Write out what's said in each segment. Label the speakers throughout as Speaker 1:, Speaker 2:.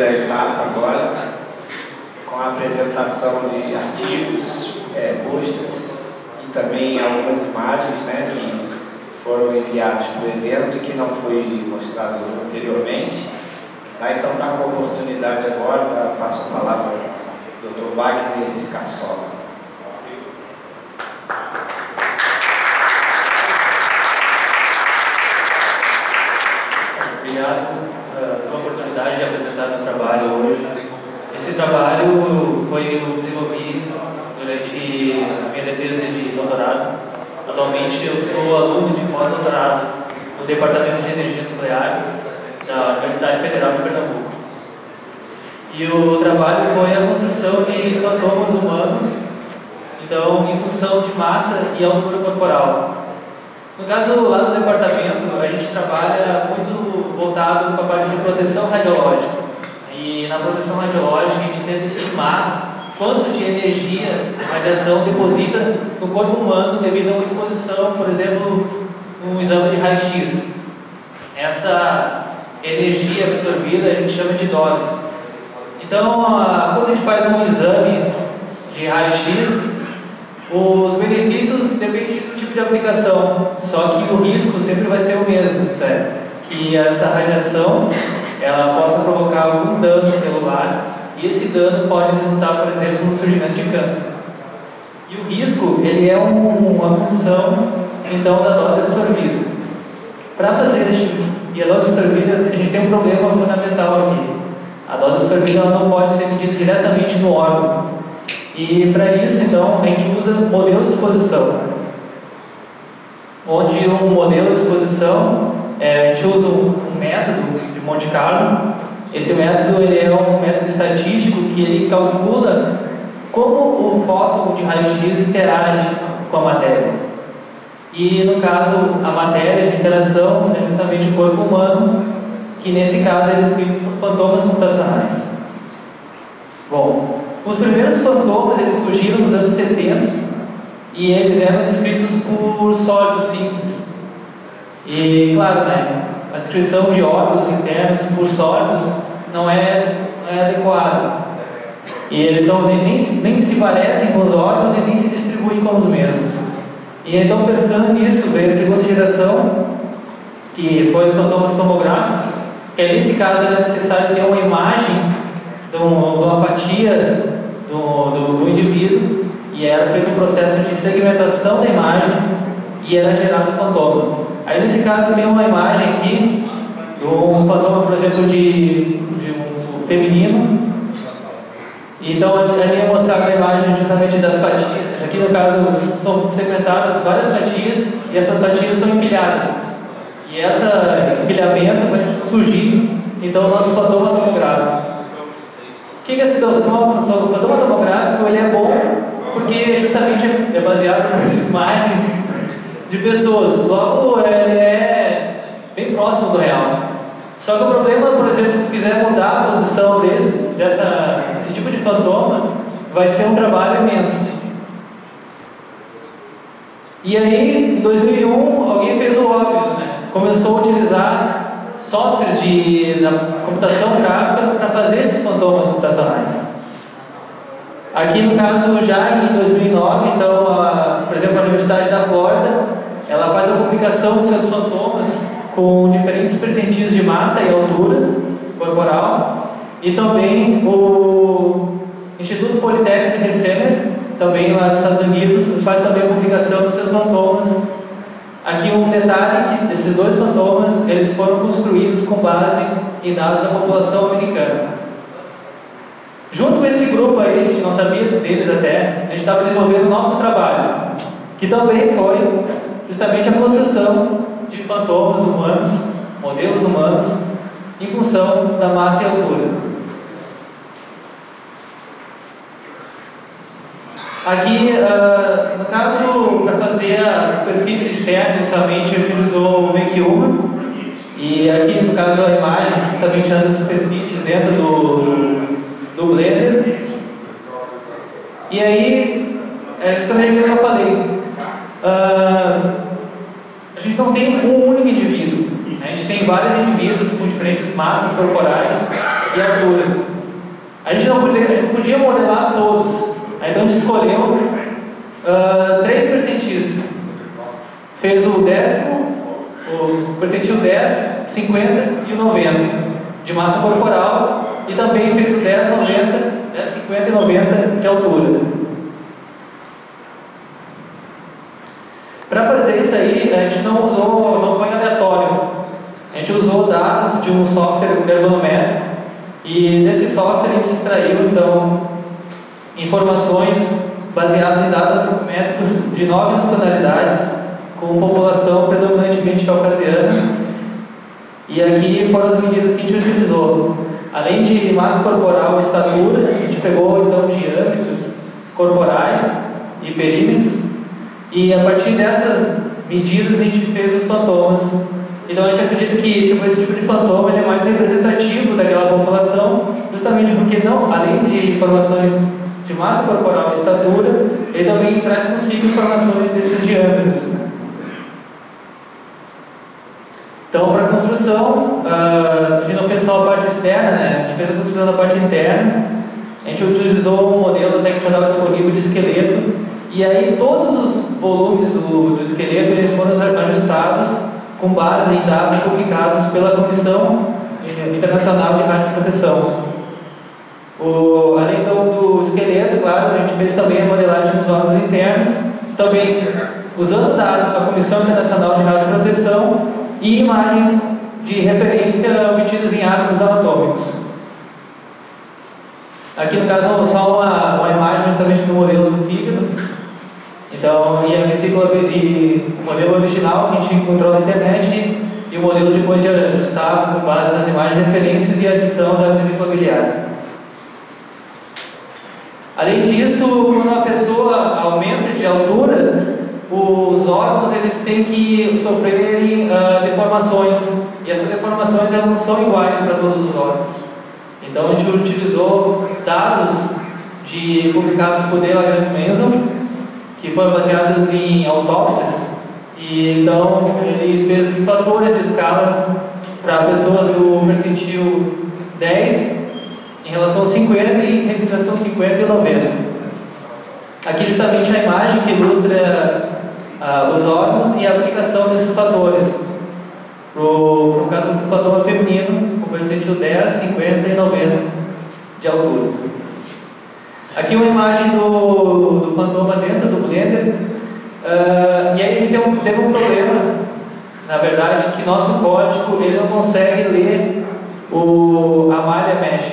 Speaker 1: Etapa agora com a apresentação de artigos, posters e também algumas imagens, né, que foram enviados para o evento e que não foi mostrado anteriormente. Então está com a oportunidade agora, passo a palavra ao Dr. Wagner Cassola.
Speaker 2: Obrigado pela oportunidade de apresentar meu trabalho hoje. Esse trabalho eu desenvolvi durante a minha defesa de doutorado. Atualmente eu sou aluno de pós-doutorado no Departamento de Energia Nuclear da Universidade Federal de Pernambuco. E o trabalho foi a construção de fantomas humanos, então em função de massa e altura corporal. No caso, lá no departamento, a gente trabalha muito voltado para a parte de proteção radiológica. E na proteção radiológica, a gente tenta estimar quanto de energia a radiação deposita no corpo humano devido a uma exposição, por exemplo, num exame de raio-x. Essa energia absorvida a gente chama de dose. Então, quando a gente faz um exame de raio-x, os benefícios dependem do tipo de aplicação, só que o risco sempre vai ser o mesmo, certo? Que essa radiação ela possa provocar algum dano celular e esse dano pode resultar, por exemplo, no surgimento de câncer. E o risco ele é uma função então da dose absorvida. Para fazer e a dose absorvida, a gente tem um problema fundamental aqui. A dose absorvida ela não pode ser medida diretamente no órgão. E para isso, então, a gente usa modelo de exposição, onde um modelo de exposição, a gente usa um método de Monte Carlo. Esse método ele é um método estatístico que ele calcula como o fóton de raio-x interage com a matéria. E, no caso, a matéria de interação é justamente o corpo humano, que nesse caso é descrito por fantomas computacionais. Bom, os primeiros fantomas eles surgiram nos anos 70 e eles eram descritos por sólidos simples. E claro, né, a descrição de órgãos internos por sólidos não é adequada. E eles nem se parecem com os órgãos e nem se distribuem como os mesmos. E então, pensando nisso, veio a segunda geração, que foi os fantomas tomográficos, que nesse caso era necessário ter uma imagem de uma fatia do indivíduo e era feito um processo de segmentação da imagem e era gerado um fantoma. Aí nesse caso tem uma imagem aqui de um fantoma, por exemplo, de um feminino. Então ali é mostrado a imagem justamente das fatias. Aqui no caso são segmentadas várias fatias e essas fatias são empilhadas. E esse empilhamento vai surgir então o nosso fantoma tomográfico. O que é esse fantoma tomográfico? Ele é bom porque justamente é baseado nas imagens de pessoas, logo ele é bem próximo do real. Só que o problema, por exemplo, se quiser mudar a posição desse tipo de fantoma, vai ser um trabalho imenso. E aí, em 2001, alguém fez o óbvio, né? Começou a utilizar softwares na computação gráfica para fazer esses fantomas computacionais. Aqui no caso, já em 2009, então, por exemplo, a Universidade da Flórida, ela faz a publicação de seus fantomas com diferentes percentis de massa e altura corporal, e também o Instituto Politécnico de Receber, também lá dos Estados Unidos, faz também a publicação dos seus fantomas. Aqui um detalhe que desses dois fantomas, eles foram construídos com base em dados da população americana. Junto com esse grupo aí, a gente não sabia deles até, a gente estava desenvolvendo o nosso trabalho, que também foi justamente a construção de fantomas humanos, modelos humanos, em função da massa e altura. Aqui, no caso, para fazer a superfície externa, inicialmente utilizou o Make-Human. E aqui, no caso, a imagem justamente das superfícies dentro do Blender. E aí, justamente o que eu falei, a gente não tem um único indivíduo, né? A gente tem vários indivíduos com diferentes massas corporais de altura. A gente não podia modelar todos, então a gente escolheu 3 percentis. Fez o décimo, o percentil 10, 50 e o 90 de massa corporal, e também fez o 10, 90, 50 e 90 de altura. Para fazer isso aí, a gente não foi aleatório. A gente usou dados de um software ergonométrico, e desse software a gente extraiu então informações baseadas em dados antropométricos de 9 nacionalidades, com população predominantemente caucasiana. E aqui foram as medidas que a gente utilizou. Além de massa corporal e estatura, a gente pegou então diâmetros corporais e perímetros, e a partir dessas medidas a gente fez os fantomas. Então a gente acredita que esse tipo de fantoma ele é mais representativo daquela população, justamente porque além de informações de massa corporal e estatura, ele também traz consigo informações desses diâmetros. Então, para a construção, a gente não fez só a parte externa, né? A gente fez a construção da parte interna. A gente utilizou um modelo até que já estava disponível de esqueleto, e aí todos os volumes do esqueleto eles foram ajustados com base em dados publicados pela Comissão Internacional de Radioproteção. Além do esqueleto, claro, a gente fez também a modelagem dos órgãos internos, também usando dados da Comissão Internacional de Radioproteção e imagens de referência obtidas em átomos anatômicos. Aqui no caso só uma imagem justamente do modelo do fígado. Então, e a vesícula e o modelo original que a gente encontrou na internet, e o modelo depois de ajustado com base nas imagens de referências e adição da vesícula biliar. Além disso, quando a pessoa aumenta de altura, os órgãos eles têm que sofrerem deformações, e essas deformações elas não são iguais para todos os órgãos. Então a gente utilizou dados publicados por Dale Lagrange-Manson, que foram baseados em autópsias, e então ele fez fatores de escala para pessoas do percentil 10 em relação ao 50 e em relação ao 50 e 90. Aqui justamente a imagem que ilustra os órgãos e a aplicação desses fatores. No caso do fantoma feminino, com percentil 10, 50 e 90 de altura. Aqui uma imagem do fantoma dentro do Blender. E aí a gente teve um problema, na verdade, que nosso código ele não consegue ler a malha mesh.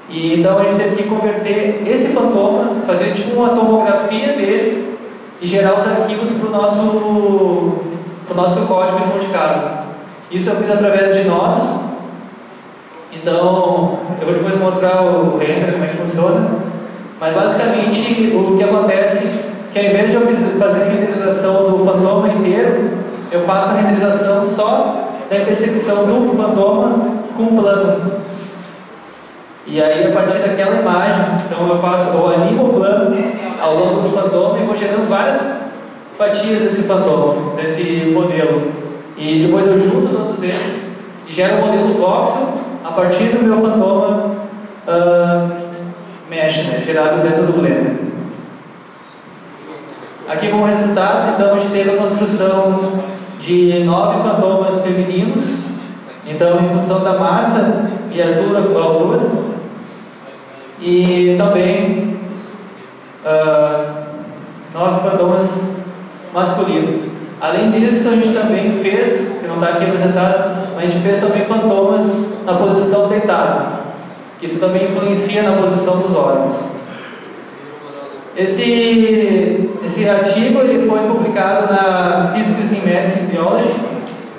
Speaker 2: E então a gente teve que converter esse fantoma, fazer tipo uma tomografia dele e gerar os arquivos para o nosso código de Monte Carlo. Isso eu fiz através de nodos. Então eu vou depois mostrar o render, como é que funciona. Mas basicamente o que acontece é que ao invés de eu fazer a renderização do fantoma inteiro, eu faço a renderização só da intersecção do fantoma com o plano. E aí a partir daquela imagem, então eu animo o plano ao longo do fantoma e vou gerando várias fatias desse fantoma, desse modelo. E depois eu junto todos eles e gero um modelo voxel a partir do meu fantoma mesh, né, gerado dentro do Blender. Aqui como resultados, então a gente teve a construção de 9 fantomas femininos, então em função da massa e altura, e também 9 fantomas masculinos. Além disso, a gente também fez, que não está aqui representado, mas a gente fez também fantomas na posição deitada, que isso também influencia na posição dos órgãos. Esse artigo ele foi publicado na Physics in Medicine Biology.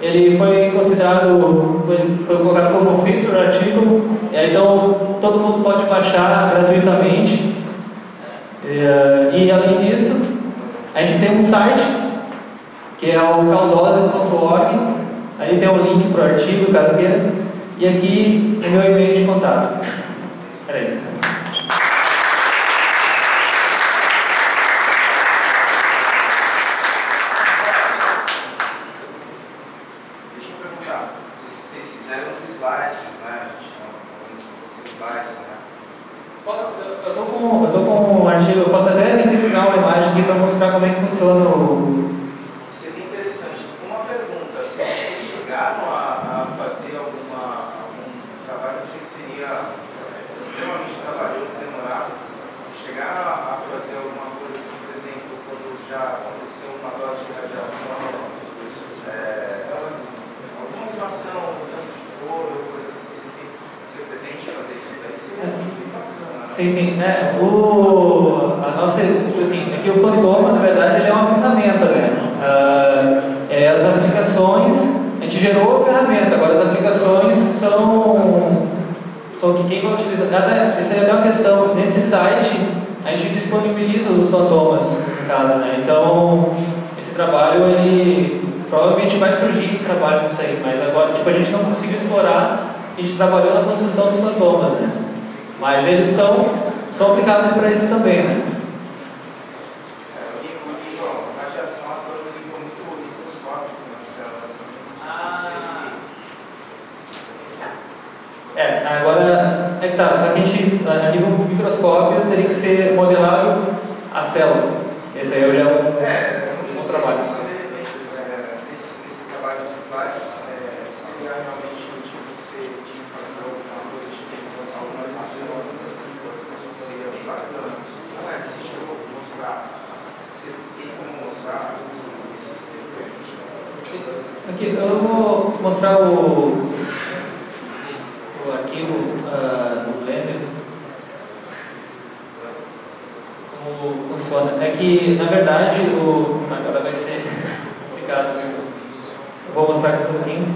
Speaker 2: Ele foi considerado, foi colocado como feature article, então todo mundo pode baixar gratuitamente. E além disso, a gente tem um site que é o caldose.org. Aí tem um link para o artigo, caso queira, e aqui o meu e-mail de contato. Era isso.
Speaker 3: Deixa eu perguntar, vocês fizeram os slices, né? A gente não
Speaker 2: imagem, eu posso até renderizar uma imagem aqui para mostrar como é que funciona o...
Speaker 3: Seria interessante. Uma pergunta, se vocês chegaram a fazer algum trabalho, eu sei que seria extremamente trabalhoso, demorado, chegaram a fazer alguma coisa assim, por exemplo, quando já aconteceu uma dose de radiação, alguma animação, mudança de cor, coisa assim, você pretende fazer isso daí? Seria bacana.
Speaker 2: Sim. A nossa, tipo assim, aqui o Fantomas, na verdade, ele é uma ferramenta, né? As aplicações, a gente gerou a ferramenta, agora as aplicações são que quem vai utilizar. Essa é até uma questão, nesse site a gente disponibiliza os Fantomas, no caso, né? Então, esse trabalho, ele provavelmente vai surgir trabalho nisso aí, mas agora, tipo, a gente não conseguiu explorar, a gente trabalhou na construção dos Fantomas, né? Mas eles são aplicáveis para isso também, né?
Speaker 3: A radiação atua no nível muito microscópico nas células.
Speaker 2: Agora é que tá, só que a gente, a nível microscópio, teria que ser modelado a célula. Esse aí eu já um trabalho.
Speaker 3: Esse trabalho de slides seria realmente útil você fazer alguma coisa de alguma animação, seria bem bacana. Mas se eu vou mostrar, você tem como mostrar
Speaker 2: aqui eu vou mostrar o arquivo do Blender, como funciona. É que, na verdade, agora vai ser complicado. Eu vou mostrar aqui um pouquinho.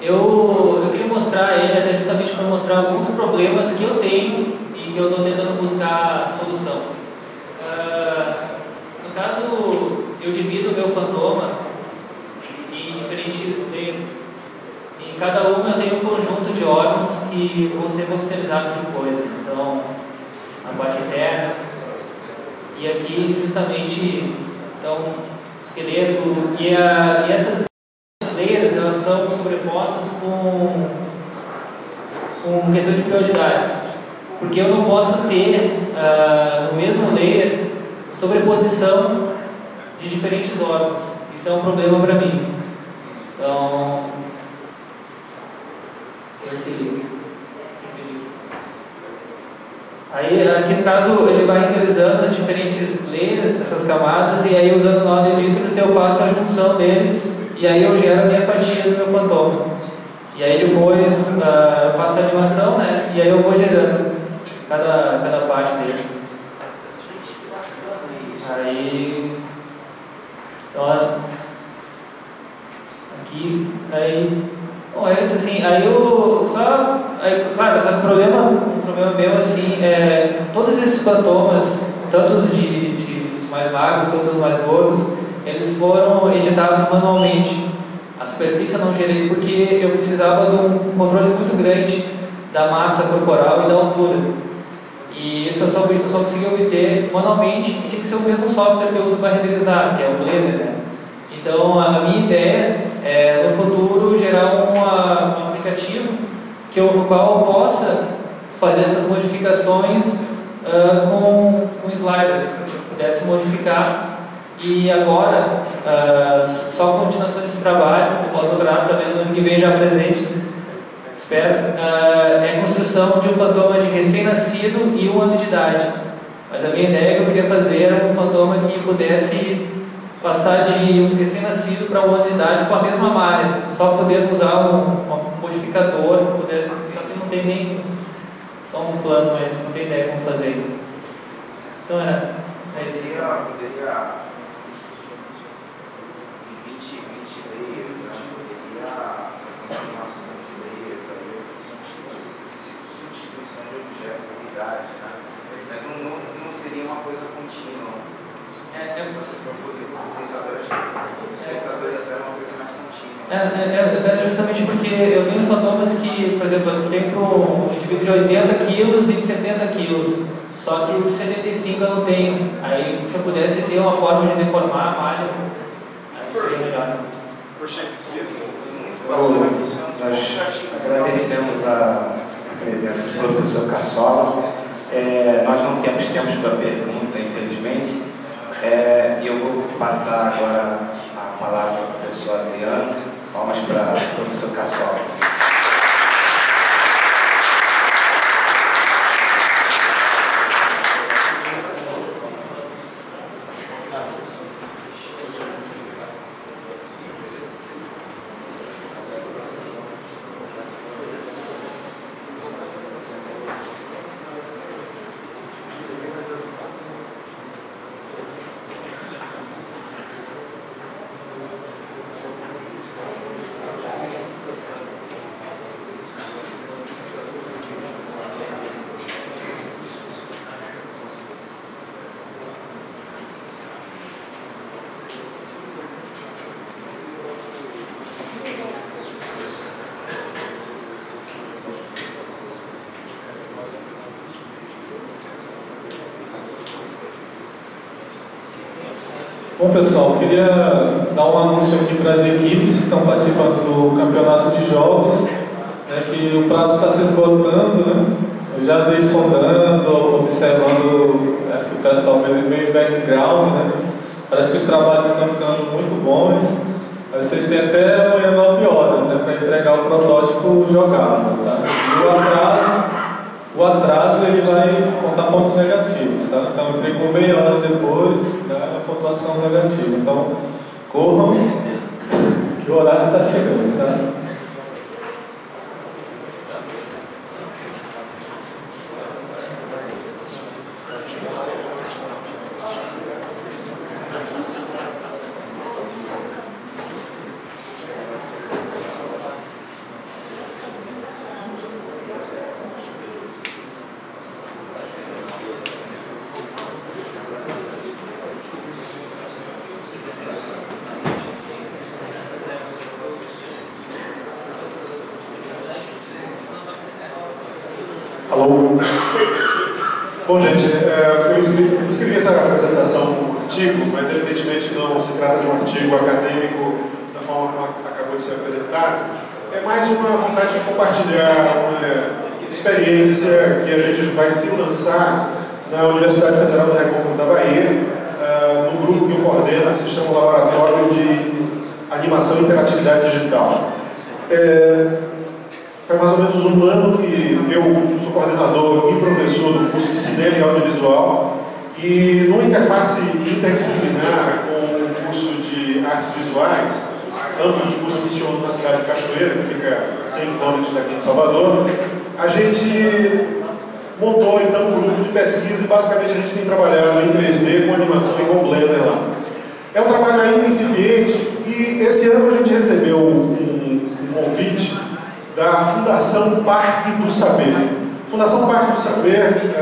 Speaker 2: Eu queria mostrar ele até justamente para mostrar alguns problemas que eu tenho e que eu estou tentando buscar solução. No caso, eu divido o meu Fantoma em diferentes layers. Em cada uma eu tenho um conjunto de órgãos que vão ser voxelizados depois. Então, a parte interna. E aqui, justamente, então, o esqueleto e essas layers, elas são sobrepostas com questão de prioridades, porque eu não posso ter no mesmo layer sobreposição de diferentes órgãos. Isso é um problema para mim. Então, aí aqui no caso ele vai renderizando as diferentes layers, essas camadas, e aí usando o Node Editor eu faço a junção deles. E aí eu gero a minha fatia do meu Fantoma. E aí depois eu faço a animação, né? E aí eu vou gerando cada parte dele. Aí... Então, aqui... Aí... Bom, é isso assim. Aí eu só... claro, só que um problema meu, assim, todos esses Fantomas, tanto os os mais magros quanto os mais gordos, eles foram editados manualmente. A superfície eu não gerei porque eu precisava de um controle muito grande da massa corporal e da altura. E isso eu só consegui obter manualmente e tinha que ser o mesmo software que eu uso para renderizar, que é o Blender, né? Então a minha ideia é no futuro gerar um aplicativo no qual eu possa fazer essas modificações com sliders, que eu pudesse modificar. E agora, só continuação desse trabalho, pós-doutorado, talvez no ano que vem já presente, espero, é a construção de um Fantoma de recém-nascido e 1 ano de idade. Mas a minha ideia que eu queria fazer era um Fantoma que pudesse passar de um recém-nascido para 1 ano de idade com a mesma malha, só poder usar um modificador que pudesse, só que não tem nem só um plano, mas não tem ideia como fazer. Então é isso.
Speaker 3: Poderia 20 layers, poderia fazer uma animação de layers, substituição de objeto, unidade, né? Mas não seria uma coisa contínua. Se você for utilizador, acho que o espectador espera uma coisa mais contínua.
Speaker 2: Justamente porque eu tenho Fantomas que, por exemplo, eu tenho um indivíduo de 80 quilos e de 70 quilos. Só que o de 75 eu não tenho. Aí, se eu pudesse ter uma forma de deformar a malha, aí seria melhor.
Speaker 3: Poxa,
Speaker 1: nós agradecemos a presença do professor Cassola. Nós não temos tempo para pergunta, infelizmente. E eu vou passar agora a palavra ao professor Adriano. Vamos para o professor Cassola.
Speaker 4: Bom, pessoal, queria dar um anúncio aqui para as equipes que estão participando do campeonato de jogos, né, que o prazo está se esgotando, né? Eu já andei sondando, observando se o pessoal meio background, né? Parece que os trabalhos estão ficando muito bons. Vocês têm até amanhã 9 horas, né, para entregar o protótipo jogável, tá? E o atraso ele vai contar pontos negativos, tá? Então entregou meia hora depois, né, a pontuação negativa. Então corram, que o horário está chegando, tá?
Speaker 5: Alô? Bom, gente, eu escrevi essa apresentação por artigo, mas evidentemente não se trata de um artigo acadêmico da forma como acabou de ser apresentado. É mais uma vontade de compartilhar uma experiência que a gente vai se lançar na Universidade Federal da República da Bahia, no grupo que eu coordeno, que se chama Laboratório de Animação e Interatividade Digital. Faz mais ou menos um ano que eu sou coordenador e professor do curso de Cinema e Audiovisual, e numa interface interdisciplinar com o curso de Artes Visuais, ambos os cursos funcionam na cidade de Cachoeira, que fica a 100 km daqui de Salvador, a gente montou então um grupo de pesquisa e basicamente a gente tem trabalhado em 3D com animação e com Blender lá. É um trabalho ainda incipiente e esse ano a gente recebeu um convite da Fundação Parque do Saber. Fundação Parque do Saber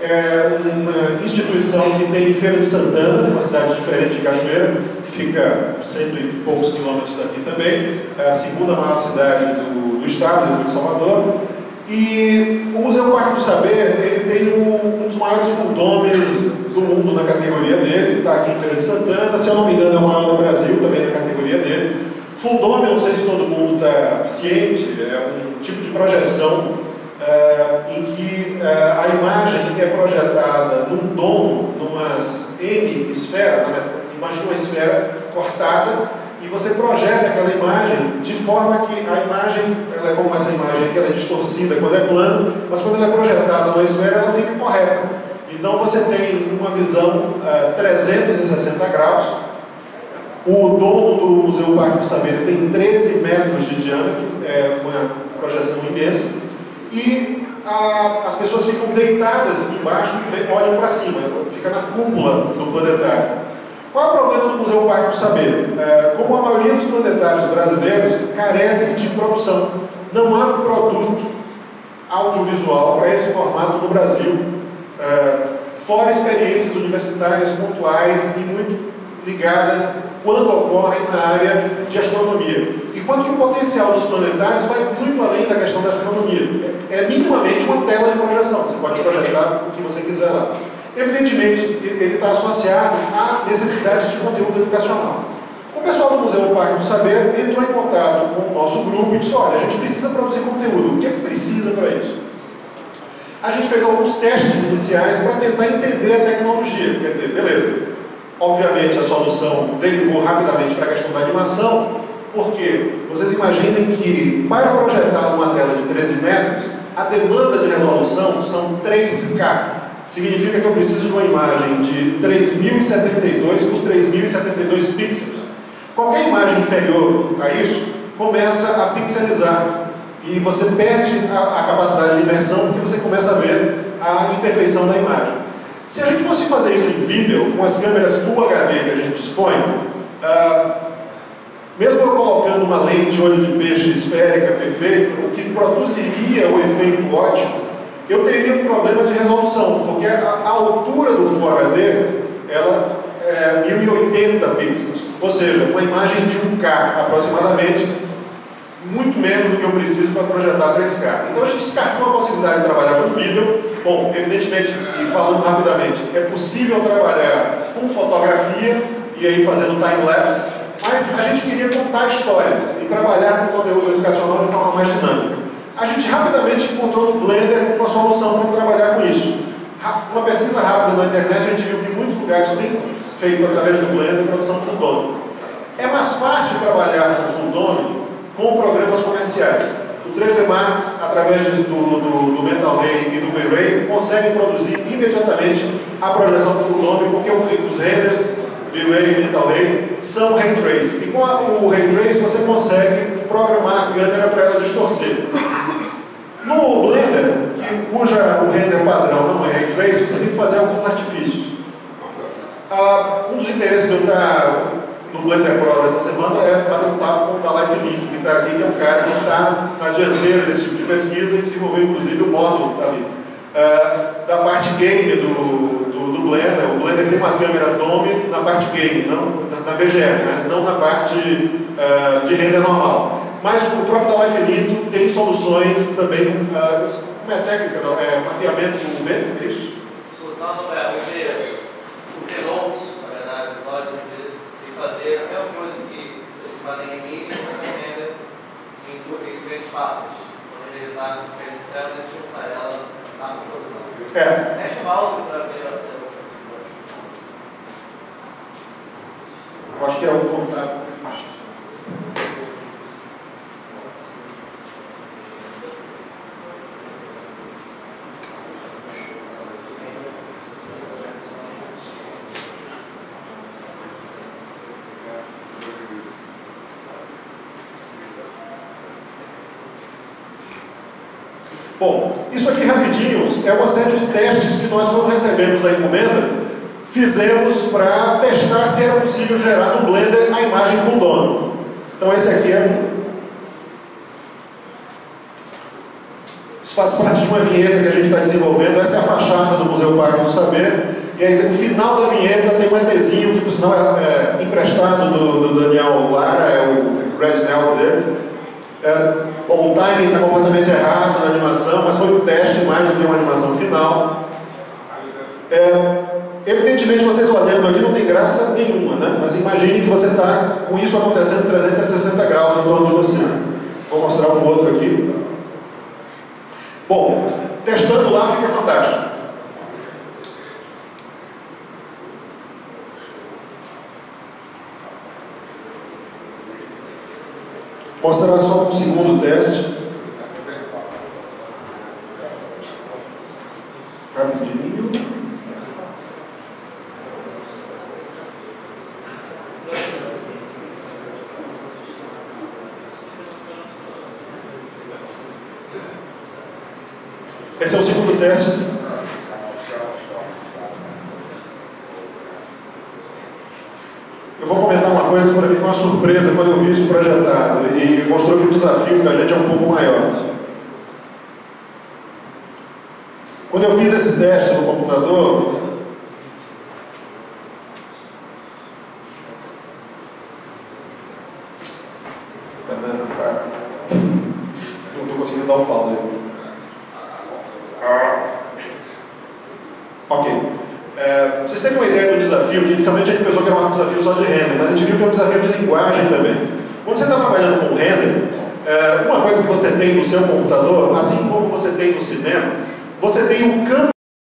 Speaker 5: é uma instituição que tem em Feira de Santana, uma cidade diferente de Cachoeira, que fica 100 e poucos quilômetros daqui também, é a segunda maior cidade do estado, depois de Salvador. E o Museu Parque do Saber, ele tem um dos maiores fundômenos do mundo na categoria dele, está aqui em Feira de Santana, se eu não me engano é o maior do Brasil também na categoria dele. Fundômeno, não sei se todo mundo está ciente, é um tipo de projeção em que a imagem é projetada num domo, numa hemisfera, imagina uma esfera cortada, e você projeta aquela imagem de forma que a imagem, ela é como essa imagem aqui, ela é distorcida quando é plana, mas quando ela é projetada numa esfera, ela fica correta. Então você tem uma visão 360 graus. O domo do Museu Parque do Saber tem 13 metros de diâmetro, é uma projeção imensa, e as pessoas ficam deitadas embaixo e olham para cima, fica na cúpula do planetário. Qual é o problema do Museu Parque do Saber? Como a maioria dos planetários brasileiros carece de produção, não há produto audiovisual para esse formato no Brasil, fora experiências universitárias pontuais e muito ligadas quando ocorrem na área de astronomia. E Enquanto que o potencial dos planetários vai muito além da questão da astronomia. É minimamente uma tela de projeção, você pode projetar o que você quiser lá. Evidentemente, ele está associado à necessidade de conteúdo educacional. O pessoal do Museu Parque do Saber entrou em contato com o nosso grupo e disse: olha, a gente precisa produzir conteúdo. O que é que precisa para isso? A gente fez alguns testes iniciais para tentar entender a tecnologia. Quer dizer, beleza. Obviamente, a solução derivou rapidamente para a questão da animação, porque vocês imaginem que, para projetar uma tela de 13 metros, a demanda de resolução são 3K. Significa que eu preciso de uma imagem de 3072 por 3072 pixels. Qualquer imagem inferior a isso começa a pixelizar e você perde a capacidade de imersão porque você começa a ver a imperfeição da imagem. Se a gente fosse fazer isso em vídeo, com as câmeras Full HD que a gente dispõe, mesmo eu colocando uma lente olho de peixe esférica perfeita, o que produziria o efeito ótico, eu teria um problema de resolução, porque a altura do Full HD ela é 1080 pixels, ou seja, uma imagem de 1K aproximadamente, muito menos do que eu preciso para projetar 3K. Então a gente descartou a possibilidade de trabalhar com vídeo. Bom, evidentemente, e falando rapidamente, é possível trabalhar com fotografia e aí fazendo time-lapse, mas a gente queria contar histórias e trabalhar com conteúdo educacional de forma mais dinâmica. A gente rapidamente encontrou no Blender uma solução para trabalhar com isso. Uma pesquisa rápida na internet, a gente viu que muitos lugares têm feito através do Blender produção full dome. É mais fácil trabalhar com full dome com programas comerciais. O 3D Max, através do Mental Ray e do V-Ray, consegue produzir imediatamente a projeção full dome, porque os renders V-Ray e Mental Ray são Ray Trace. E com o Ray Trace você consegue programar a câmera para ela distorcer. No Blender, o render padrão não é Ray Trace, você tem que fazer alguns artifícios. Um dos interesses que eu estou no Blender Pro dessa semana é bater um papo com o Dalai Felipe, que está aqui, que é um cara que está na dianteira desse tipo de pesquisa e desenvolveu inclusive o módulo ali. Da parte game do Blender, o Blender tem uma câmera Dome na parte game, não na BGR, mas não na parte de render normal. Mas o próprio Dalai Felipe tem soluções também, como é a técnica? Mapeamento do vento, é isso?
Speaker 3: A solução é o Velox, na verdade, nós de fazer a mesma coisa que eles fazem em mídia, em diferentes passos. Quando eles lá com diferentes câmeras, eles juntam ela na posição. Mexe o mouse para ver a tela.
Speaker 5: Eu acho que é o contato. Bom, isso aqui rapidinho é uma série de testes que nós, quando recebemos a encomenda, fizemos para testar se era possível gerar no Blender a imagem full dome. Então esse aqui isso faz parte de uma vinheta que a gente está desenvolvendo. Essa é a fachada do Museu Parque do Saber. E aí no final da vinheta tem um ETzinho que por sinal é emprestado do Daniel Lara, é o Red Nell dele. Bom, o timing está completamente errado na animação, mas foi um teste mais do que uma animação final. Evidentemente, vocês olhando aqui não tem graça nenhuma, né? Mas imagine que você está com isso acontecendo 360 graus em torno de você. Vou mostrar um outro aqui. Bom, testando lá fica fantástico. Vou mostrar só um segundo teste. Rapidinho. Esse é o segundo teste. Eu vou comentar uma coisa que para mim foi uma surpresa quando eu vi isso projetado e mostrou que o desafio da gente é um pouco maior. Quando eu fiz esse teste no computador,
Speaker 1: Paulo.
Speaker 5: Ok. Vocês têm uma ideia do desafio, que inicialmente a gente pensou que era um desafio só de render, mas a gente viu que é um desafio de linguagem também. Quando você está trabalhando com render, uma coisa que você tem no seu computador, assim como você tem no cinema, você tem um campo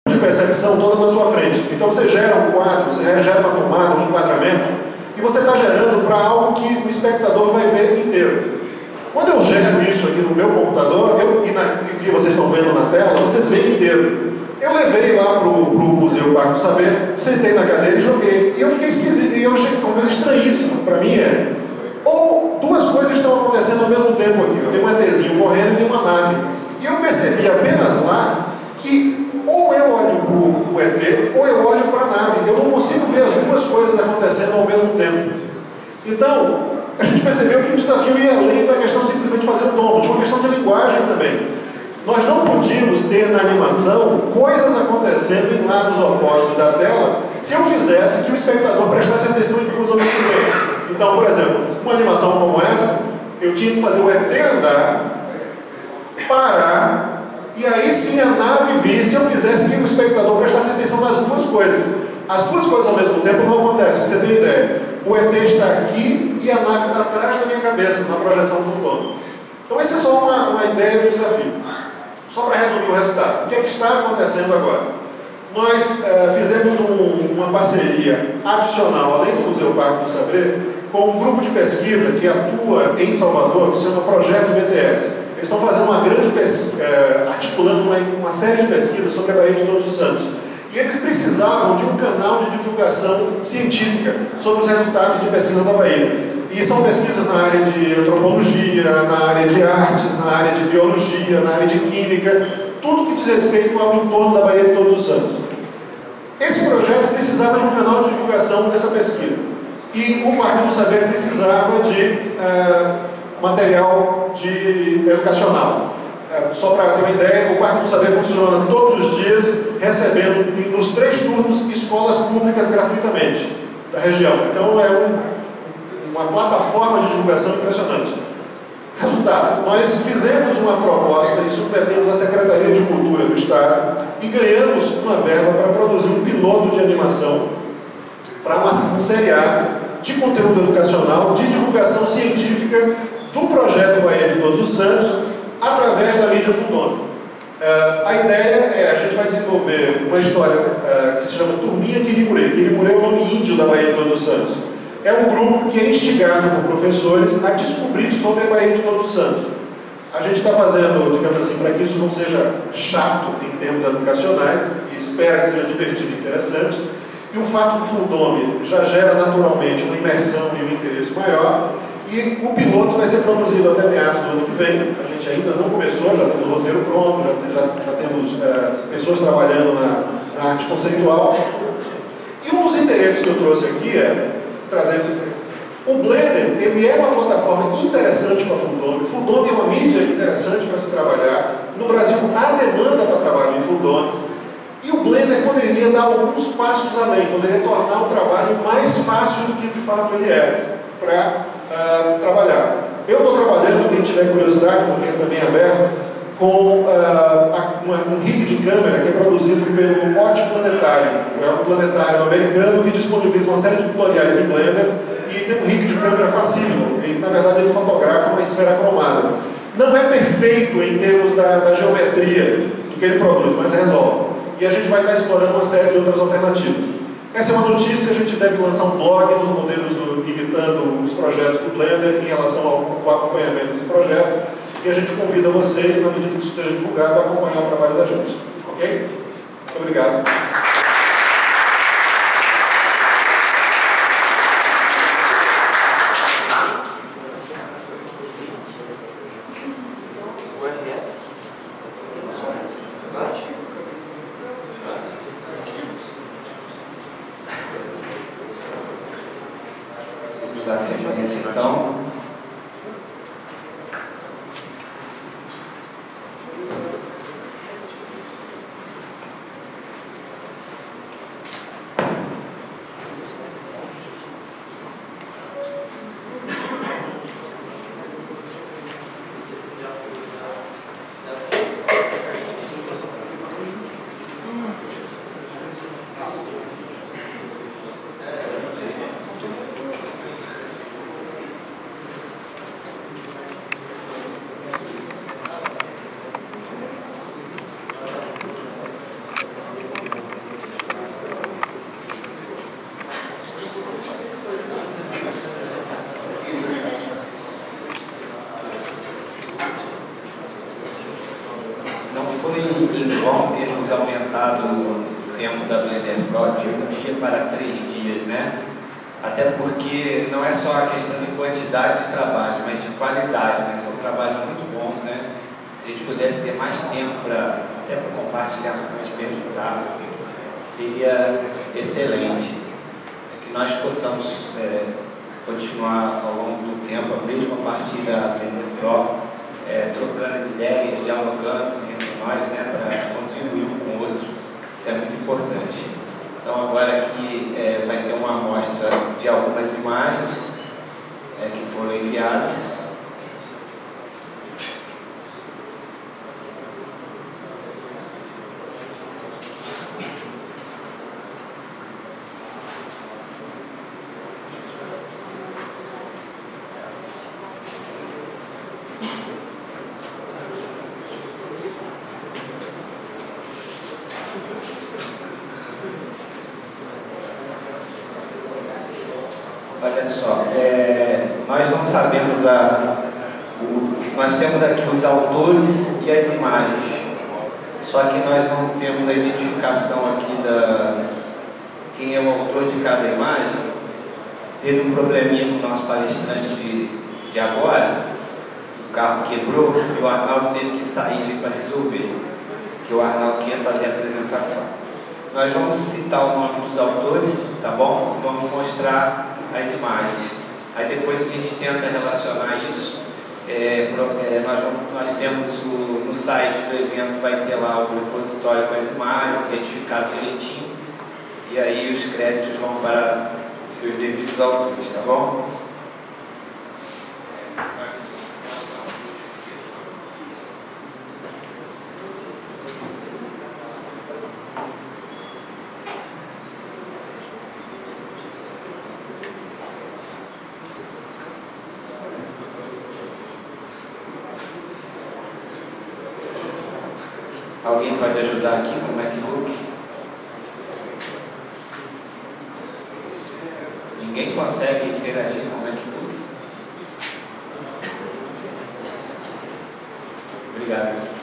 Speaker 5: de percepção todo na sua frente. Então você gera um quadro, você gera uma tomada, um enquadramento, e você está gerando para algo que o espectador vai ver inteiro. Quando eu gero isso aqui no meu computador, e o que vocês estão vendo na tela, vocês veem inteiro. Eu levei lá para o Museu Parque do Saber, sentei na cadeira e joguei. E eu fiquei esquisito, e eu achei uma coisa estranhíssima para mim ou duas coisas estão acontecendo ao mesmo tempo aqui. Eu tenho um ETzinho correndo e tem uma nave. E eu percebi apenas lá que ou eu olho para o ET ou eu olho para a nave. Eu não consigo ver as duas coisas acontecendo ao mesmo tempo. Então, a gente percebeu que o desafio ia além da questão de simplesmente fazer um tombo, tinha uma questão de linguagem também. Nós não podíamos ter na animação coisas acontecendo em lados opostos da tela se eu quisesse que o espectador prestasse atenção em duas ao mesmo tempo. Então, por exemplo, uma animação como essa, eu tinha que fazer o ET andar, parar, e aí sim a nave vir, se eu quisesse que o espectador prestasse atenção nas duas coisas. As duas coisas ao mesmo tempo não acontecem, você tem ideia. O ET está aqui e a nave está atrás da minha cabeça, na projeção futurona. Então, essa é só uma ideia do desafio. Só para resumir o resultado, o que é que está acontecendo agora? Nós fizemos uma parceria adicional, além do Museu Parque do Saber, com um grupo de pesquisa que atua em Salvador, que se chama Projeto BTS. Eles estão fazendo uma grande pesquisa, articulando uma série de pesquisas sobre a Baía de Todos os Santos. E eles precisavam de um canal de divulgação científica sobre os resultados de pesquisa da Bahia. E são pesquisas na área de antropologia, na área de artes, na área de biologia, na área de química, tudo que diz respeito ao entorno da Baía de Todos os Santos. Esse projeto precisava de um canal de divulgação dessa pesquisa. E o Parque do Saber precisava de material educacional. Só para ter uma ideia, o Parque do Saber funciona todos os dias, recebendo nos 3 turnos escolas públicas gratuitamente da região. Então é uma plataforma de divulgação impressionante. Resultado, nós fizemos uma proposta e submetemos à Secretaria de Cultura do Estado e ganhamos uma verba para produzir um piloto de animação para um seriado de conteúdo educacional, de divulgação científica do projeto Baía de Todos os Santos, através da mídia Fundona. A ideia a gente vai desenvolver uma história que se chama Turminha Quirimurê. Quirimurê é o nome índio da Baía de Todos os Santos. É um grupo que é instigado por professores a descobrir sobre a Baía de Todos os Santos. A gente está fazendo, digamos assim, para que isso não seja chato em termos educacionais, e espera que seja divertido e interessante. E o fato do Fundome já gera naturalmente uma imersão e um interesse maior. E o piloto vai ser produzido até meados do ano que vem. A gente ainda não começou, já temos o roteiro pronto, já temos pessoas trabalhando na arte conceitual. E um dos interesses que eu trouxe aqui trazer esse... O Blender, ele é uma plataforma interessante para Fundome. Fundome é uma mídia interessante para se trabalhar. No Brasil, há demanda para trabalho em Fundome. E o Blender poderia dar alguns passos além, poderia tornar o trabalho mais fácil do que de fato ele é para trabalhar. Eu estou trabalhando, quem tiver curiosidade, porque também é aberto, com um rig de câmera que é produzido pelo Ótimo Planetário. É um planetário americano que disponibiliza uma série de tutoriais em Blender e tem um rig de câmera facílimo. E, na verdade, ele fotografa uma esfera cromada. Não é perfeito em termos da geometria do que ele produz, mas resolve. E a gente vai estar explorando uma série de outras alternativas. Essa é uma notícia que a gente deve lançar um blog nos modelos imitando os projetos do Blender em relação ao acompanhamento desse projeto. E a gente convida vocês, na medida que isso esteja divulgado, a acompanhar o trabalho da gente. Ok? Muito obrigado.
Speaker 1: Da sequência, então. foi em vão termos aumentado o tempo da Blender Pro de 1 dia para 3 dias, né? Até porque não é só a questão de quantidade de trabalho, mas de qualidade, né? São trabalhos muito bons, né? Se a gente pudesse ter mais tempo até para compartilhar com a gente perguntar, seria excelente. Que nós possamos continuar ao longo do tempo, mesmo a partir da Blender Pro, trocando as ideias, dialogando entre nós, né, para contribuir um com o outro. Isso é muito importante. Então agora aqui vai ter uma amostra de algumas imagens que foram enviadas. Olha só, nós não sabemos nós temos aqui os autores e as imagens, só que nós não temos a identificação aqui quem é o autor de cada imagem. Teve um probleminha com o nosso palestrante de agora, o carro quebrou e o Arnaldo teve que sair ali para resolver, que o Arnaldo queria fazer a apresentação. Nós vamos citar o nome dos autores, tá bom? Vamos mostrar as imagens. Aí depois a gente tenta relacionar isso. Nós temos no site do evento, vai ter lá o repositório com as imagens, identificado direitinho, e aí os créditos vão para seus devidos autores, tá bom? Alguém pode ajudar aqui com o MacBook? Ninguém consegue interagir com o MacBook? Obrigado.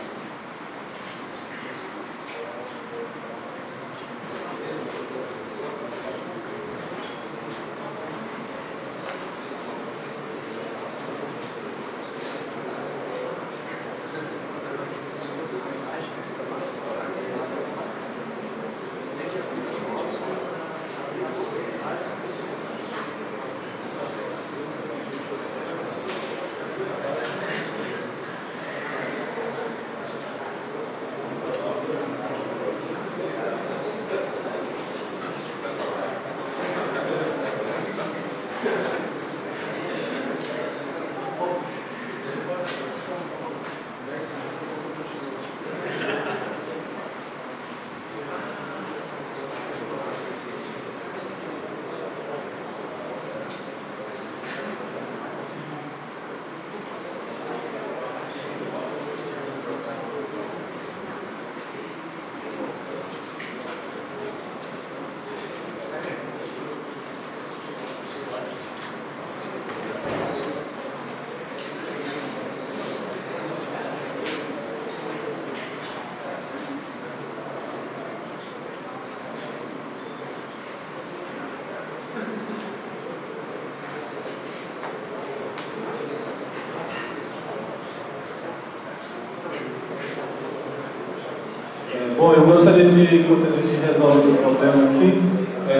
Speaker 4: Bom, eu gostaria de, enquanto a gente resolve esse problema aqui,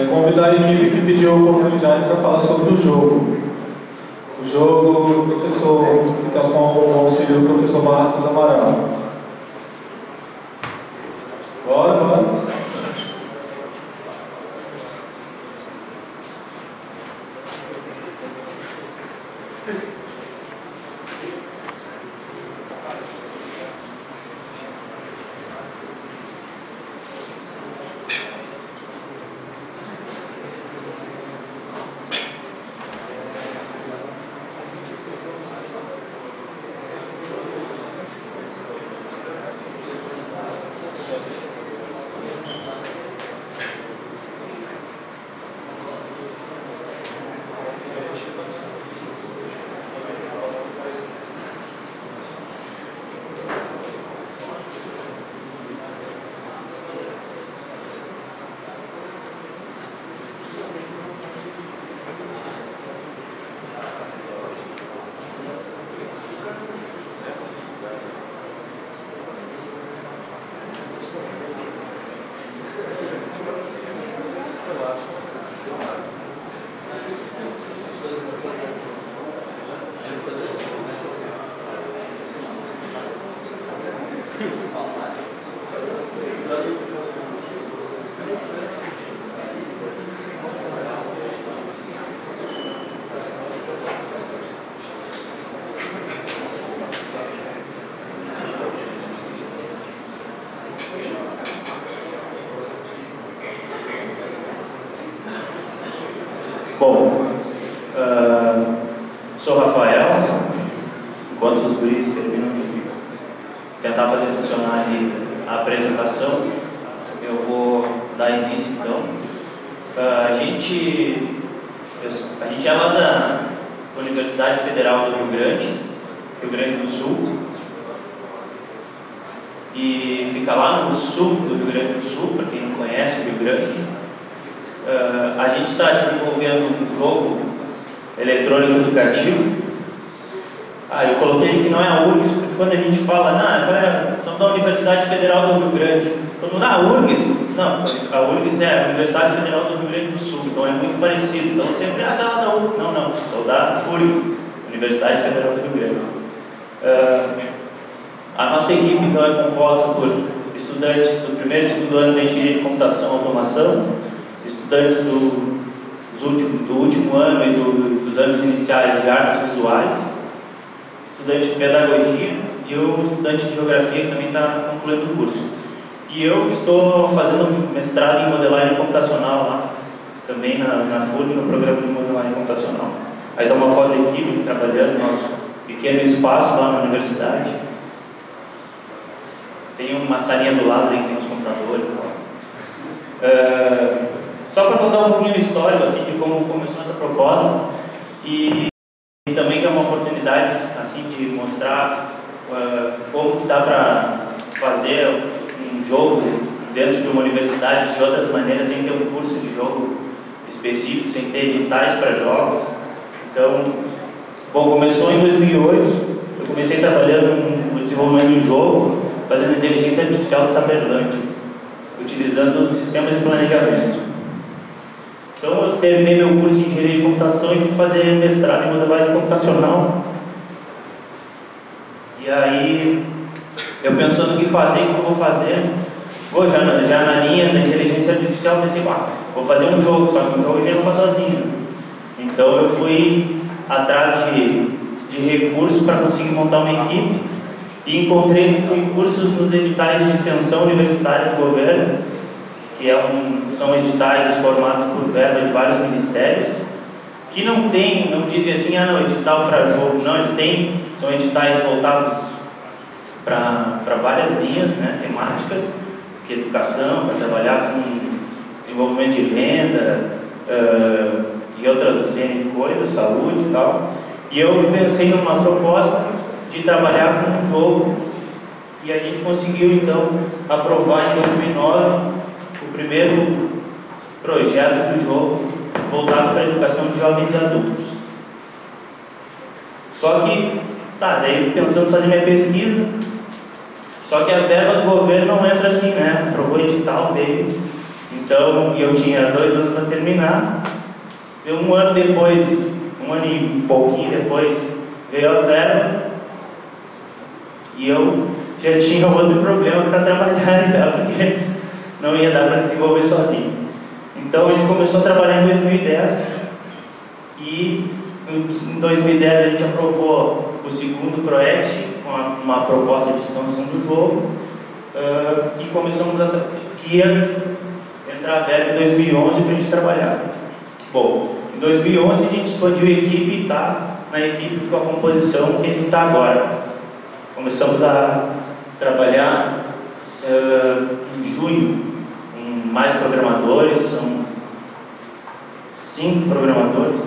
Speaker 4: convidar a equipe que pediu a oportunidade para falar sobre o jogo. O jogo, o professor, que está com o auxílio do professor Marcos Amaral. Bora.
Speaker 6: Bom, sou Rafael. Enquanto os guris terminam de tentar fazer funcionar a apresentação, eu vou dar início então. A gente é lá da Universidade Federal do Rio Grande do Sul, e fica lá no sul do Rio Grande do Sul, para quem não conhece o Rio Grande. A gente está desenvolvendo um jogo eletrônico educativo. Eu coloquei que não é a URGS, porque quando a gente fala, somos da Universidade Federal do Rio Grande, todo mundo, URGS? Não, a URGS é a Universidade Federal do Rio Grande do Sul, então é muito parecido. Então sempre, tá lá da URGS. Não, sou da FURG, Universidade Federal do Rio Grande. A nossa equipe então é composta por estudantes do primeiro e segundo ano de Engenharia de Computação e Automação, estudantes do último ano e dos anos iniciais de artes visuais, estudante de pedagogia e um estudante de geografia que também está concluindo o curso. E eu estou fazendo mestrado em modelagem computacional lá, também na FURG, no programa de modelagem computacional. Aí dá uma foto da equipe trabalhando no nosso pequeno espaço lá na universidade. Tem uma salinha do lado aí que tem os computadores e tal. Só para contar um pouquinho a história assim, de como começou essa proposta e também que é uma oportunidade assim, de mostrar como que dá para fazer um jogo dentro de uma universidade de outras maneiras, sem ter um curso de jogo específico, sem ter editais para jogos. Então, bom, começou em 2008, eu comecei trabalhando no desenvolvimento de um jogo, fazendo inteligência artificial de Saberland, utilizando sistemas de planejamento. Então eu terminei meu curso de Engenharia de Computação e fui fazer mestrado em modelagem computacional. E aí, eu pensando o que fazer, o que eu vou fazer, já na linha da inteligência artificial, pensei, vou fazer um jogo, só que um jogo eu já não faço sozinho. Então eu fui atrás de recursos para conseguir montar uma equipe e encontrei esses recursos nos editais de extensão universitária do governo, que são editais formados por verba de vários ministérios, que não dizem assim, edital para jogo, não, são editais voltados para várias linhas, né, temáticas, que educação, para trabalhar com desenvolvimento de renda e outras coisas, saúde e tal. E eu pensei numa proposta de trabalhar com um jogo, e a gente conseguiu então aprovar em 2009 o primeiro projeto do jogo voltado para a educação de jovens e adultos. Só que, daí pensando em fazer minha pesquisa, só que a verba do governo não entra assim, né? Aprovou edital, veio. Então, eu tinha 2 anos para terminar. Um ano depois, um ano e pouquinho depois, veio a verba. E eu já tinha outro problema para trabalhar já, porque não ia dar para desenvolver sozinho. Então a gente começou a trabalhar em 2010 e em 2010 a gente aprovou o segundo ProExt com uma proposta de expansão do jogo e começamos que ia entrar a verba em 2011 para a gente trabalhar. Bom, em 2011 a gente expandiu a equipe e está na equipe com a composição que a gente está agora. Começamos a trabalhar em junho com mais programadores, são 5 programadores,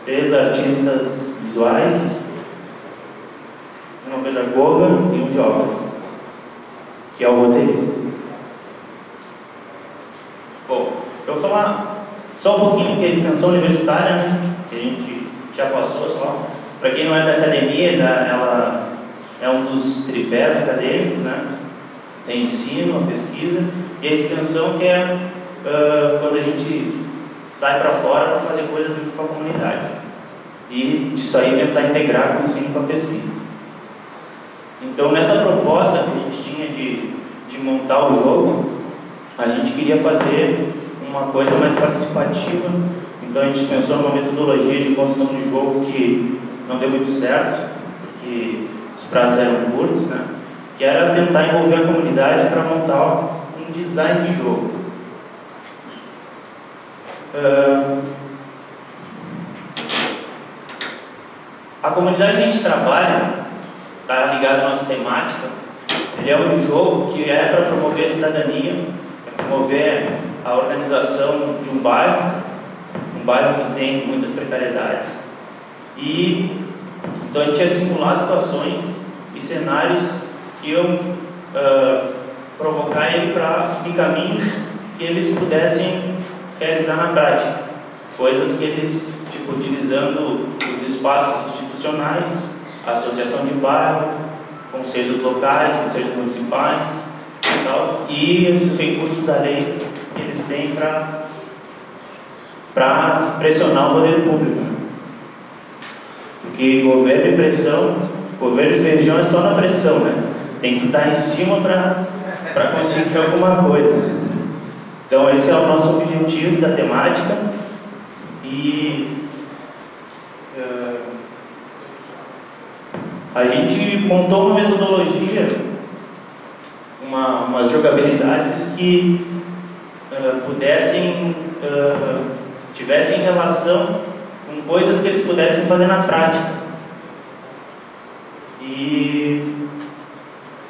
Speaker 6: 3 artistas visuais, uma pedagoga e um geógrafo, que é o roteirista. Bom, eu vou falar só um pouquinho que é a extensão universitária, né, que a gente já passou só. Para quem não é da academia, ela é um dos tripés acadêmicos, né? Tem ensino, a pesquisa e a extensão, que é quando a gente sai para fora para fazer coisas junto com a comunidade. E disso aí tentar integrar com o ensino e com a pesquisa. Então, nessa proposta que a gente tinha montar o jogo, a gente queria fazer uma coisa mais participativa. Então a gente pensou numa metodologia de construção de jogo que não deu muito certo, porque os prazos eram curtos, né? Que era tentar envolver a comunidade para montar um design de jogo. A comunidade que a gente trabalha, está ligada à nossa temática, ele é um jogo que é para promover a cidadania, promover a organização de um bairro que tem muitas precariedades. E então a gente ia simular situações e cenários que iam provocar ele para subir caminhos que eles pudessem realizar na prática. Coisas que eles, tipo, utilizando os espaços institucionais, a associação de bairro, conselhos locais, conselhos municipais e tal, e esses recursos da lei que eles têm para pressionar o poder público. Porque governo e pressão, governo e feijão é só na pressão, né? Tem que estar em cima para conseguir alguma coisa. Então esse é o nosso objetivo da temática. E a gente montou uma metodologia, umas jogabilidades que tivessem relação com coisas que eles pudessem fazer na prática. E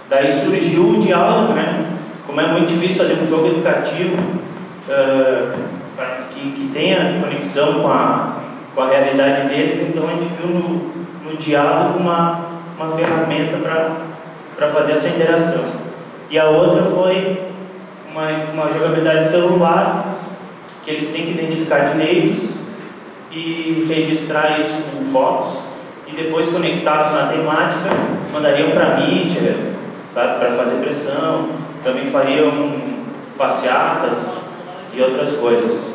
Speaker 6: daí surgiu o diálogo, né? Como é muito difícil fazer um jogo educativo que tenha conexão com a realidade deles, então a gente viu no diálogo uma ferramenta para fazer essa interação. E a outra foi uma jogabilidade celular, que eles têm que identificar direitos e registrar isso com fotos, e depois, conectados na temática, mandariam para a mídia, sabe, para fazer pressão. Também fariam passeatas e outras coisas.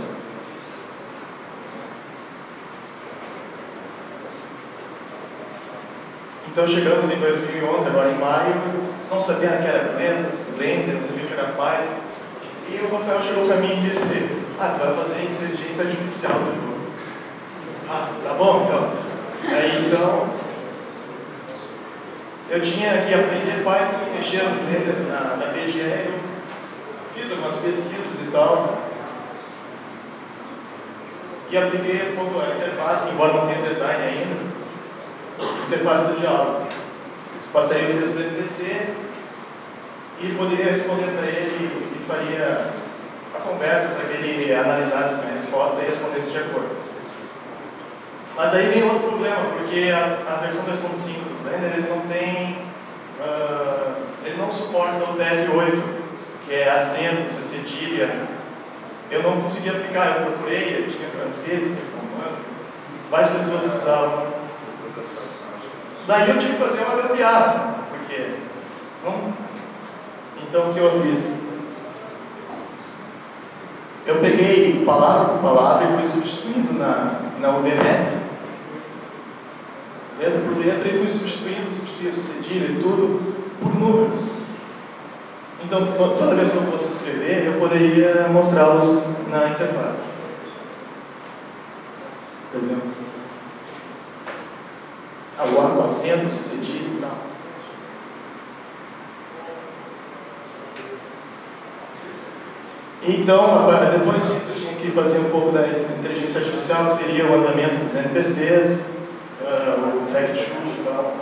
Speaker 7: Então chegamos em 2011, agora em maio, não sabia que era Blender, não sabia que era Python, e o Rafael chegou para mim e disse: tu vai fazer inteligência artificial do jogo. Tá bom então. Aí então, eu tinha que aprender Python, mexer no Blender, na BGE, fiz algumas pesquisas e tal, e apliquei um pouco a interface, embora não tenha design ainda, interface do diálogo. Passei o texto do NPC e poderia responder para ele e faria a conversa para que ele analisasse a minha resposta e respondesse de acordo. Mas aí vem outro problema, porque a versão 2.5 do Blender ele não suporta o TF8, que é acento, cedilha. Eu não conseguia aplicar, eu procurei, eu tinha francês, várias pessoas usavam. Daí eu tive que fazer uma gambiarra, porque então o que eu fiz? Eu peguei palavra por palavra e fui substituindo na UVMap, letra por letra, e fui substituindo cedilha e tudo por números. Então toda vez que eu fosse escrever, eu poderia mostrá-los na interface. Por exemplo, o A com acento, cedilha e tal. Então, depois disso, eu tinha que fazer um pouco da inteligência artificial, que seria o andamento dos NPCs, o track de chute e tal.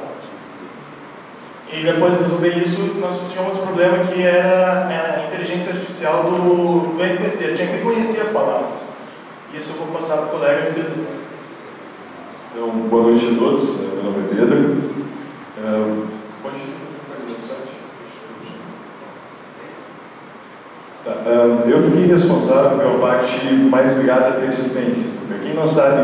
Speaker 7: E depois de resolver isso, nós tínhamos outro problema, que era a inteligência artificial do NPC. Eu tinha que reconhecer as palavras. Isso eu vou passar para o colega que fez isso.
Speaker 8: Então, boa noite a todos. Meu nome é Pedro. Eu fiquei responsável pela parte mais ligada à persistência. Para quem não sabe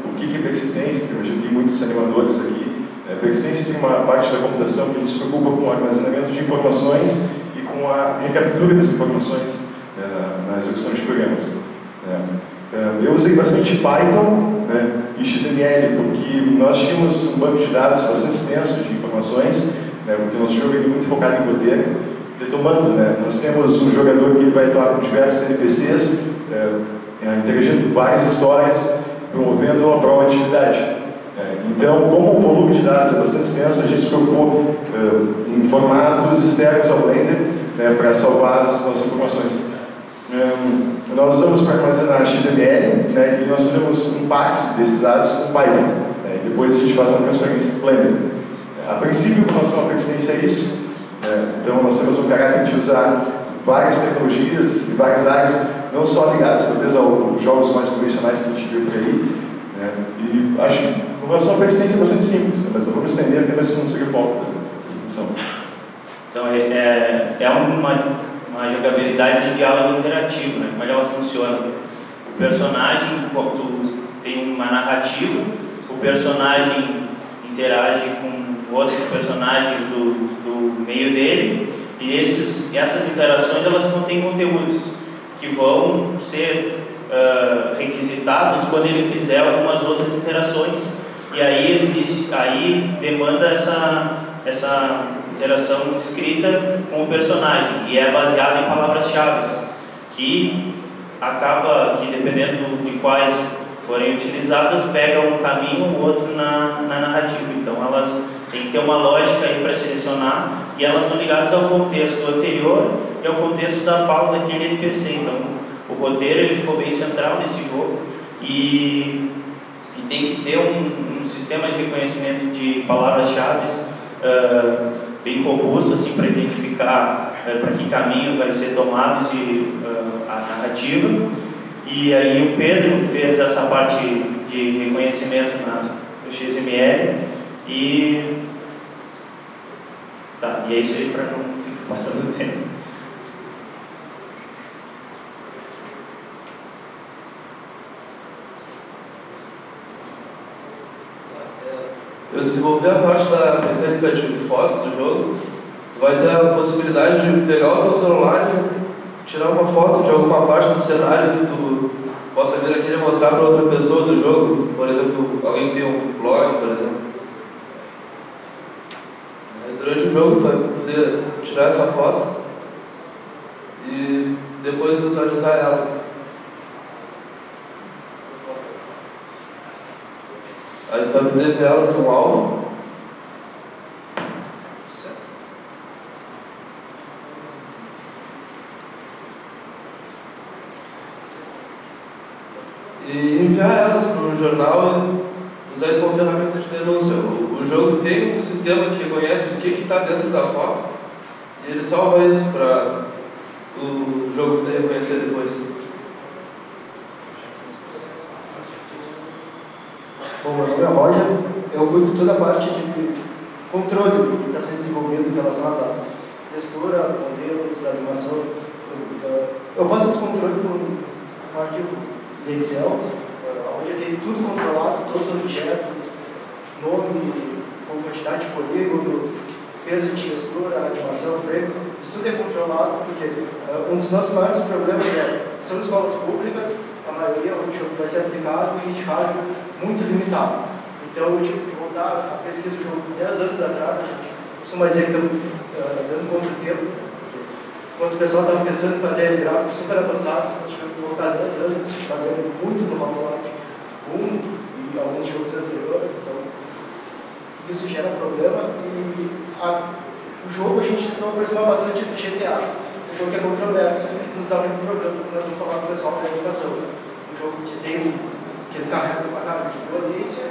Speaker 8: o que é persistência, porque eu já vi muitos animadores aqui, persistência é uma parte da computação que se preocupa com o armazenamento de informações e com a recaptura das informações na execução de programas. Eu usei bastante Python e XML, porque nós tínhamos um banco de dados bastante extenso de informações, porque o nosso jogo é muito focado em roteiro. retomando, né, nós temos um jogador que vai atuar com diversos NPCs, interagindo com várias histórias, promovendo uma prova de atividade. Então, como o volume de dados é bastante extenso, a gente se preocupou em formatos externos ao Blender, né, para salvar as nossas informações. Nós usamos para armazenar XML, né, e nós fazemos um passe desses dados com Python. E depois a gente faz uma transferência para o Blender. A princípio, com relação à persistência, é isso. Então, nós temos um caráter de usar várias tecnologias e várias áreas, não só ligadas, talvez, aos jogos mais convencionais que a gente viu por aí. E acho que, com relação à persistência, é bastante simples, mas eu vou me estender até mesmo não seja foco da extensão.
Speaker 6: Então, é uma jogabilidade de diálogo interativo, né? Como ela funciona. O personagem, tu tem uma narrativa, o personagem interage com outros personagens do meio dele, e essas interações elas contêm conteúdos que vão ser requisitados quando ele fizer algumas outras interações, e aí demanda essa interação escrita com o personagem, e é baseado em palavras-chave, que acaba que, dependendo de quais forem utilizadas, pega um caminho ou outro na narrativa. Então elas têm que ter uma lógica aí para selecionar, e elas estão ligadas ao contexto anterior e ao contexto da fala daquele NPC. Então o roteiro ele ficou bem central nesse jogo, e tem que ter um sistema de reconhecimento de palavras-chave bem robusto, assim, para identificar para que caminho vai ser tomado a narrativa. E aí o Pedro fez essa parte de reconhecimento no XML, e é isso aí, para não ficar passando o tempo.
Speaker 9: Eu desenvolvi a parte da mecânica de fotos do jogo. Tu vai ter a possibilidade de pegar o teu celular e tirar uma foto de alguma parte do cenário que tu possa vir aqui e mostrar para outra pessoa do jogo. Por exemplo, alguém que tem um blog, por exemplo. Durante o jogo tu vai poder tirar essa foto e depois visualizar ela. Aí tu vai poder ver elas no álbum. E enviar elas para um jornal e usar isso como ferramenta de denúncia. O jogo tem um sistema que reconhece o que está dentro da foto, e ele salva isso para o jogo poder reconhecer depois.
Speaker 10: Bom, meu nome é Roger, eu cuido de toda a parte de controle que está sendo desenvolvido em relação às artes. Textura, modelos, animação, tudo. Eu faço esse controle com um arquivo em Excel, onde eu tenho tudo controlado, todos os objetos, nome, quantidade de polígonos, peso de textura, animação, frame, isso tudo é controlado, porque um dos nossos maiores problemas são escolas públicas, a maioria onde o jogo vai ser aplicado e de hardware muito limitado. Então eu tive que voltar a pesquisa do jogo 10 anos atrás, a gente costuma dizer que estamos dando contra o tempo. Enquanto o pessoal estava pensando em fazer gráficos super avançados, nós tivemos que voltar 10 anos, fazendo muito no Half-Life 1 e alguns jogos anteriores. Então isso gera problema, e o jogo a gente tentou aproximar bastante do GTA. Um jogo que é controverso e que nos dá muito problema, porque nós vamos falar com o pessoal da educação. Um jogo que tem que carrega uma carga de violência,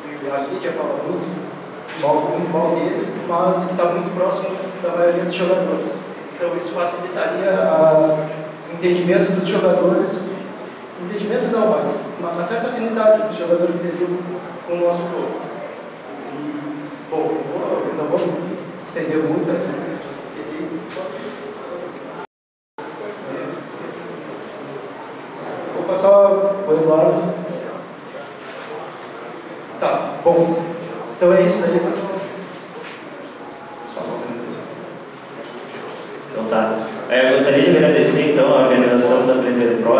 Speaker 10: e a mídia fala muito mal dele, mas que está muito próximo da maioria dos jogadores. Então isso facilitaria o entendimento dos jogadores, entendimento não, mas uma certa afinidade que os jogadores teriam com o nosso jogo. E, bom, eu não vou estender muito aqui. Vou passar o Eduardo. Tá, bom. Então é isso daí, pessoal.
Speaker 6: Então tá. Eu gostaria de agradecer então a organização da Blender Pro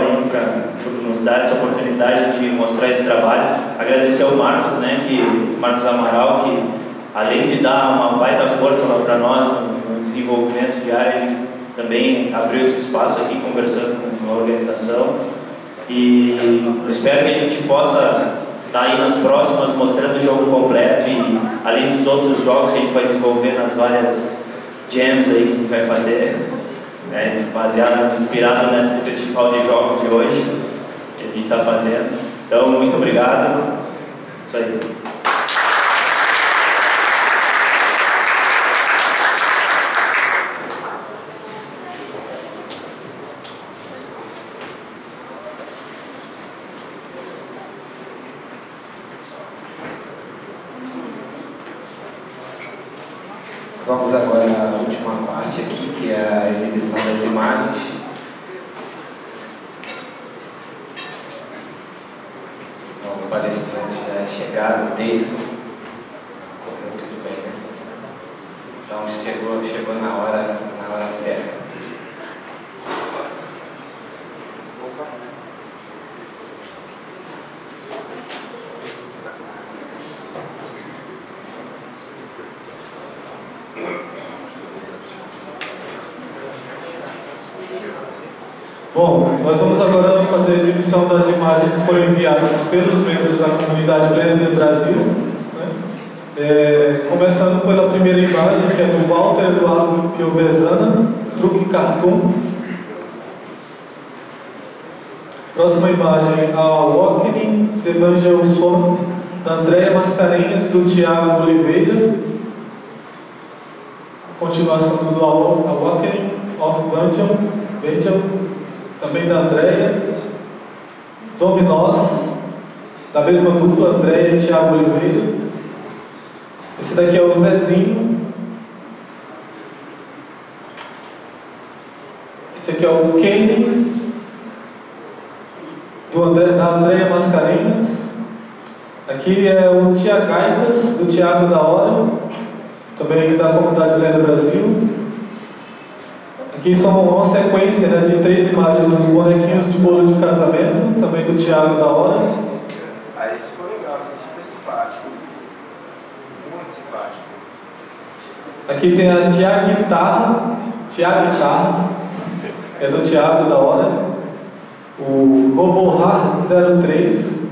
Speaker 6: por nos dar essa oportunidade de mostrar esse trabalho. Agradecer ao Marcos, Marcos Amaral, que além de dar uma baita força para nós no desenvolvimento desenvolvimento de área, ele também abriu esse espaço aqui, conversando com a organização. E espero que a gente possa estar aí nas próximas, mostrando o jogo completo e além dos outros jogos que a gente vai desenvolver nas várias jams aí que a gente vai fazer, né, inspirado nesse festival de jogos de hoje que a gente está fazendo. Então, muito obrigado. Isso aí.
Speaker 1: Vamos agora à última parte aqui, que é a exibição das imagens. Então, o palestrante já é chegado, Deison. Correu tudo bem, né? Então chegou na hora certa.
Speaker 4: Bom, nós vamos agora fazer a exibição das imagens que foram enviadas pelos membros da comunidade Blender Brasil, né? Começando pela primeira imagem, que é do Walter Eduardo Piovesana, Truque Cartoon. Próxima imagem, a Walking, The Evangel Son, da Andréia Mascarenhas, do Thiago Oliveira. Continuação do Awakening of Vangel, também da Andréia. Dominós, da mesma dupla, Andréia e Thiago Oliveira. Esse daqui é o Zezinho. Esse aqui é o Kenny, da Andréia Mascarenhas. Aqui é o Tia Gaitas, do Thiago da Hora, também da comunidade Blender Brasil. Aqui são uma sequência, né, de 3 imagens dos bonequinhos de bolo de casamento, também do Thiago da Hora.
Speaker 3: Aí esse ficou legal, super simpático. Muito simpático.
Speaker 4: Aqui tem a Tiago Guitarra, é do Thiago da Hora. O Robohar 03,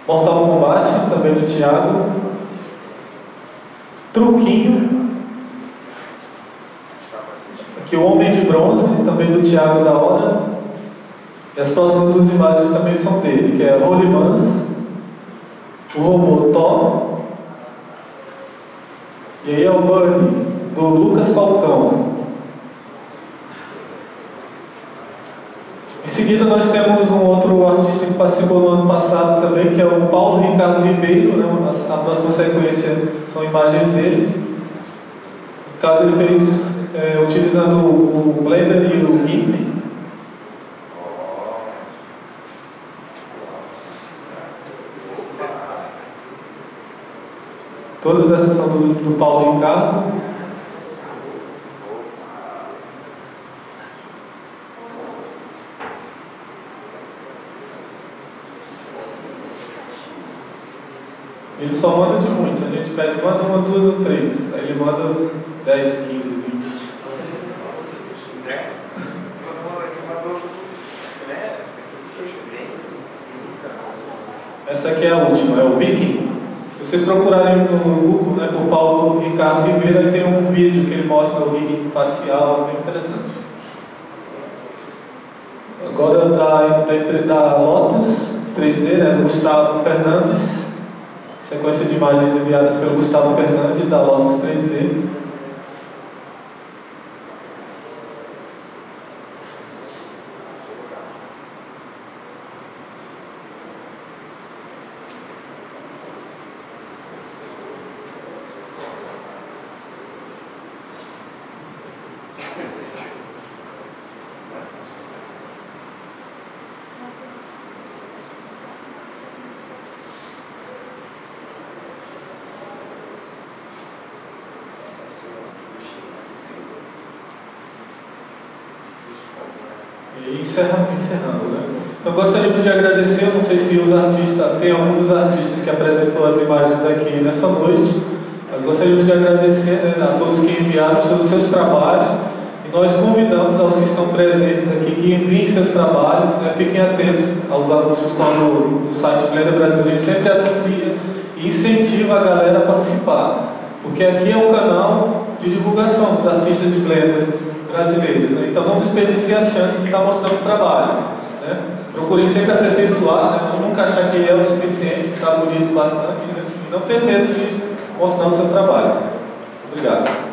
Speaker 4: Mortal Kombat, também do Thiago. Truquinho. Aqui o Homem de Bronze, também do Thiago da Hora. E as próximas 2 imagens também são dele, que é Rolimans, o Robô Thor. E aí é o Burnie, do Lucas Falcão. Em seguida nós temos um outro artista que participou no ano passado também, que é o Paulo Ricardo Ribeiro, né? A próxima sequência são imagens deles. No caso ele fez utilizando o Blender e o GIMP. Todas essas são do Paulo Ricardo. Ele só manda de muito, a gente pede, manda 1, 2 ou 3. Aí ele manda 10, 15, 20. Essa aqui é a última, é o Viking. Se vocês procurarem no Google, né, por Paulo Ricardo Ribeiro, aí tem um vídeo que ele mostra o Viking facial, bem interessante. Agora da Lotus 3D, né, do Gustavo Fernandes. Sequência de imagens enviadas pelo Gustavo Fernandes, da Lotus 3D. E encerrando, né? Eu gostaria de agradecer, não sei se os artistas, tem algum dos artistas que apresentou as imagens aqui nessa noite, Nós gostaríamos de agradecer, né, a todos que enviaram seus trabalhos, e nós convidamos aos que estão presentes aqui que enviem seus trabalhos, né, fiquem atentos aos anúncios no site Blender Brasil. A gente sempre anuncia e incentiva a galera a participar, porque aqui é o canal de divulgação dos artistas de Blender brasileiros, né? Então não desperdice as chances de estar mostrando o trabalho, né? Procurem sempre aperfeiçoar, né? Nunca achar que é o suficiente, que está bonito bastante, né? E não ter medo de mostrar o seu trabalho. Obrigado.